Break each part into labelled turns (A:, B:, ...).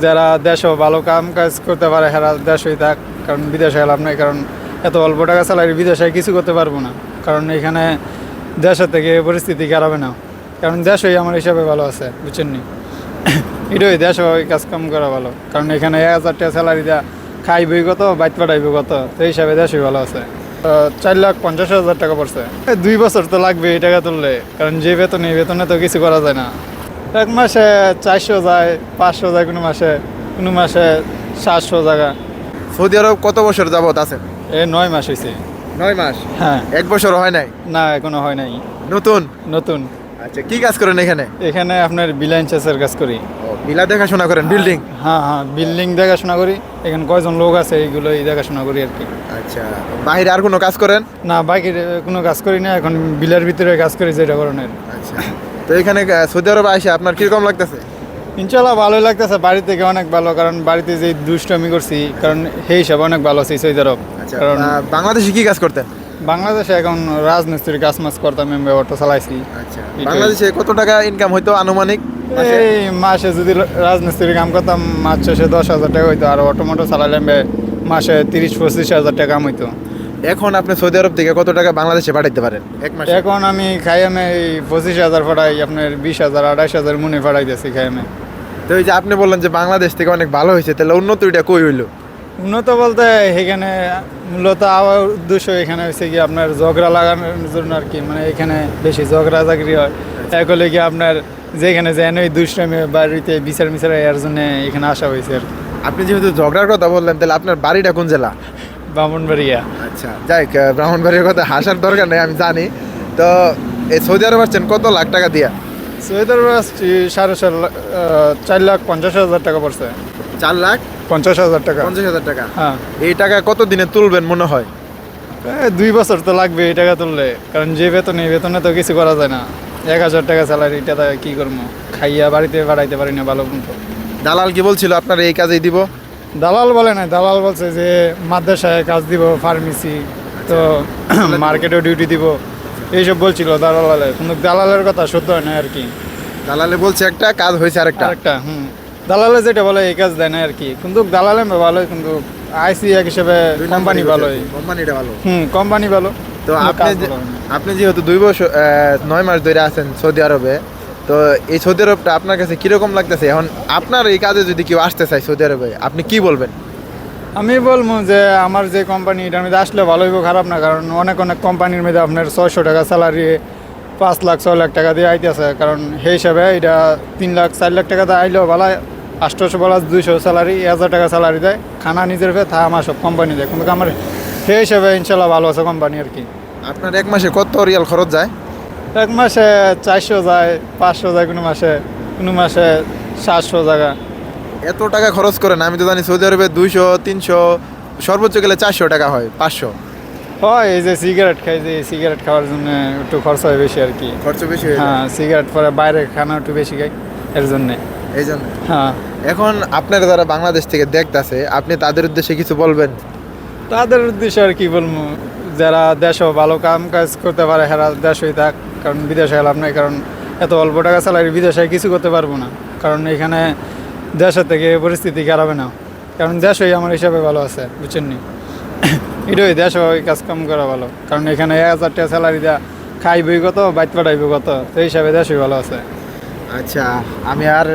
A: যারা দেশও ভালো কাম কাজ করতে পারে হেরা দেশই থাক, কারণ বিদেশে লাভ নাই। কারণ এত অল্প টাকা স্যালারি বিদেশে কিছু করতে পারবো না, কারণ এখানে দেশের থেকে পরিস্থিতি খারাপ না, কারণ দেশই আমার হিসাবে ভালো আছে, বুঝছেন নি? এটাই দেশ ওই কাজ কাম করা ভালো, কারণ এখানে 1,000 টাকা স্যালারি দেওয়া খাইবই কত, বাইত পাঠাইব কত, তো এই হিসাবে দেশই ভালো আছে। 4,50,000 টাকা পড়ছে। 2 বছর তো লাগবে এই টাকা তুললে, কারণ যে বেতন এই বেতনে তো কিছু করা যায় না। এক মাসে 400 যায়, 500 যায়, কোনো মাসে 700 জায়গা।
B: সৌদি আরব কত বছর যাবত আছেন?
A: 9 মাস হয়েছে।
B: 9 মাস?
A: হ্যাঁ।
B: 1 বছর হয় নাই?
A: না, এখনো হয় নাই।
B: নতুন। আচ্ছা, কি কাজ করেন এখানে?
A: এখানে আপনার বিলাইন চাষের কাজ করি।
B: বিলা দেখাশোনা করেন? বিল্ডিং?
A: হ্যাঁ, বিল্ডিং দেখাশোনা করি। এখানে কয়জন লোক আছে এইগুলোই দেখাশোনা করি আর কি।
B: আচ্ছা, বাইরে আর কোনো কাজ করেন?
A: না, বাইকের কোনো কাজ করি না, এখন বিলের ভিতরে কাজ করি যেটা করণের।
B: আচ্ছা, তো এখানে সৌদি আরবে এসে আপনার কিরকম লাগতেছে?
A: ইনশাল্লাহ ভালোই লাগতেছে, বাড়ি থেকে অনেক ভালো, কারণ বাড়িতে যে দুষ্টামি করছি, কারণ সেই হিসাবে অনেক ভালো আছি সৌদি আরব।
B: আচ্ছা,
A: কারণ
B: বাংলাদেশে কি কাজ করতেন?
A: বাংলাদেশে এখন রাজমিস্ত্রির কাজ মাছ করতাম, আমি ব্যবহারটা চালাইছি।
B: আচ্ছা, বাংলাদেশে কত টাকা ইনকাম হইতো আনুমানিক?
A: এই মাসে যদি রাজমিস্ত্রির কাম করতাম, মাস শেষে 10,000 টাকা হইতো, আর অটোমোটো চালাইলে মাসে 30-25,000 টাকা কাম হইতো।
B: এখন আপনি সৌদি আরব থেকে কত টাকা বাংলাদেশে পাঠাইতে পারেন এক মাসে?
A: এখন আমি খাইয়ামে 25,000 পাঠাই, আপনার 20,000 28,000 মনে পাঠাইতেছি খাইয়ামে।
B: তো এই যে আপনি বললেন যে বাংলাদেশ থেকে অনেক ভালো হয়েছে, তাহলে উন্নতিটা কই হইলো?
A: উন্নত বলতে এখানে মূলত আমার উদ্দেশ্য এখানে হচ্ছে কি আপনার ঝগড়া লাগানোর জন্য আর কি, মানে এখানে বেশি ঝগড়া চাকরি হয়। এক হলে কি আপনার যেখানে যেন ওই দুষ্টামি বাড়িতে বিচার এর জন্য এখানে আসা হয়েছে আর কি।
B: আপনি যেহেতু ঝগড়ার কথা বললেন, তাহলে আপনার বাড়িটা কোন জেলা?
A: ব্রাহ্মণবাড়িয়া।
B: আচ্ছা, যাই ব্রাহ্মণবাড়ির কথা হাসার দরকার নেই, আমি জানি। তো এই সৌদি আরব আসছেন কত লাখ টাকা দিয়া?
A: সৌদি আরব আসছি 4,50,000 টাকা পড়ছে।
B: 4,50,000
A: টাকা।
B: 50,000 টাকা?
A: হ্যাঁ।
B: এই টাকা কত দিনে তুলবেন মনে হয়?
A: 2 বছর তো লাগবে এই টাকা তুললে, কারণ যে বেতন এই বেতনে তো কিছু করা যায় না। 1,000 টাকা স্যালারি, এটা কি করবো, খাইয়া বাড়িতে বাড়াইতে পারি না ভালো মতো।
B: দালাল কি বলছিল আপনার এই কাজেই দিব?
A: দালাল বলে না, দালাল বলছে যে মাদ্রাসায় কাজ দিব, ফার্মেসি, তো মার্কেটেও ডিউটি দিব, এইসব বলছিল দালালে, কিন্তু দালালের কথা সত্য হয় না আর কি।
B: দালালে বলছে একটা, কাজ হয়েছে আরেকটা।
A: দালালে যেটা বলে এই কাজ দেয় না আর কি, কিন্তু দালালে ভালোই, কিন্তু আইসি এক হিসেবে কোম্পানি ভালোই।
B: কোম্পানিটা ভালো?
A: কোম্পানি ভালো।
B: তো আপনি যেহেতু 2 বছর 9 মাস ধরে আছেন সৌদি আরবে, তো এই সৌদি আরবটা আপনার কাছে কিরকম লাগতেছে? এখন আপনার এই কাজে যদি কেউ আসতে চায় সৌদি আরবে, আপনি কি বলবেন?
A: আমি বলবো যে আমার যে কোম্পানি, এটার মধ্যে আসলে ভালো হইব, খারাপ না, কারণ অনেক কোম্পানির মধ্যে আপনার 600 টাকা স্যালারি 5 লাখ 6 লাখ টাকা দিয়ে আইতেছে, কারণ সেই হিসাবে এটা 3 লাখ 4 লাখ টাকা দিয়ে আইলেও ভালো, 800 + 200 স্যালারি, 1,000 টাকা স্যালারি দেয়, খানা নিজের ফে থা আমার সব কোম্পানি দেয়, কিন্তু আমার সেই হিসাবে ইনশাল্লাহ ভালো আছে কোম্পানি আর কি।
B: আপনার এক মাসে কত রিয়াল খরচ যায়?
A: এক মাসে 400 যায়, 500 যায়, কোনো মাসে 700 জায়গা।
B: এত টাকা খরচ করেন? আমি তো জানি সৌদি আরবে 200 300 সর্বোচ্চ গেলে 400 টাকা হয়, 500
A: হয়। এই যে সিগারেট খাই, যে সিগারেট খাওয়ার জন্য একটু খরচ হয় বেশি আর কি।
B: খরচ বেশি হয়?
A: হ্যাঁ, সিগারেট পরে বাইরে খানা একটু বেশি খাই, এর জন্যে।
B: এই জন্য?
A: হ্যাঁ।
B: এখন আপনারা যারা বাংলাদেশ থেকে দেখতেছে, আপনি তাদের উদ্দেশ্যে কিছু বলবেন?
A: তাদের উদ্দেশ্যে আর কি বলবো, যারা দেশও ভালো কাম কাজ করতে পারে হেরা দেশই থাক, কারণ বিদেশে লাভ নাই। কারণ এত অল্প টাকা স্যালারি বিদেশে কিছু করতে পারবো না, কারণ এখানে দেশের থেকে পরিস্থিতি খারাপ না, কারণ দেশই আমার হিসাবে ভালো আছে, বুঝছেন নি? এটাই দেশ ওই কাজ কাম করা ভালো, কারণ এখানে 1,000 টাকা স্যালারি দেওয়া খাইবই কত, বাইত পাঠাইব কত, তো এই হিসাবে দেশই ভালো আছে।
B: আচ্ছা, আমি আর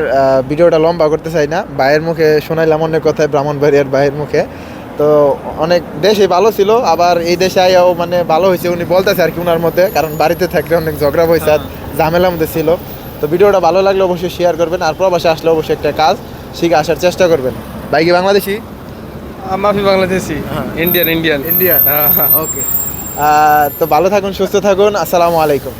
B: ভিডিওটা লম্বা করতে চাই না। ভাইয়ের মুখে শোনাইলাম অনেক কথায়, ব্রাহ্মণবাড়িয়ার ভাইয়ের মুখে। তো অনেক দেশে ভালো ছিল, আবার এই দেশে আইয়াও মানে ভালো হয়েছে উনি বলতেছে আর কি উনার মধ্যে, কারণ বাড়িতে থাকলে অনেক ঝগড়া হয়েছে, ঝামেলার মধ্যে ছিল। তো ভিডিওটা ভালো লাগলে অবশ্যই শেয়ার করবেন, আর প্রবাসে আসলে অবশ্যই একটা কাজ শিখে আসার চেষ্টা করবেন। ভাই কি বাংলাদেশি?
C: আমি বাংলাদেশি। ইন্ডিয়ান।
B: ওকে, তো ভালো থাকুন, সুস্থ থাকুন, আসসালামু আলাইকুম।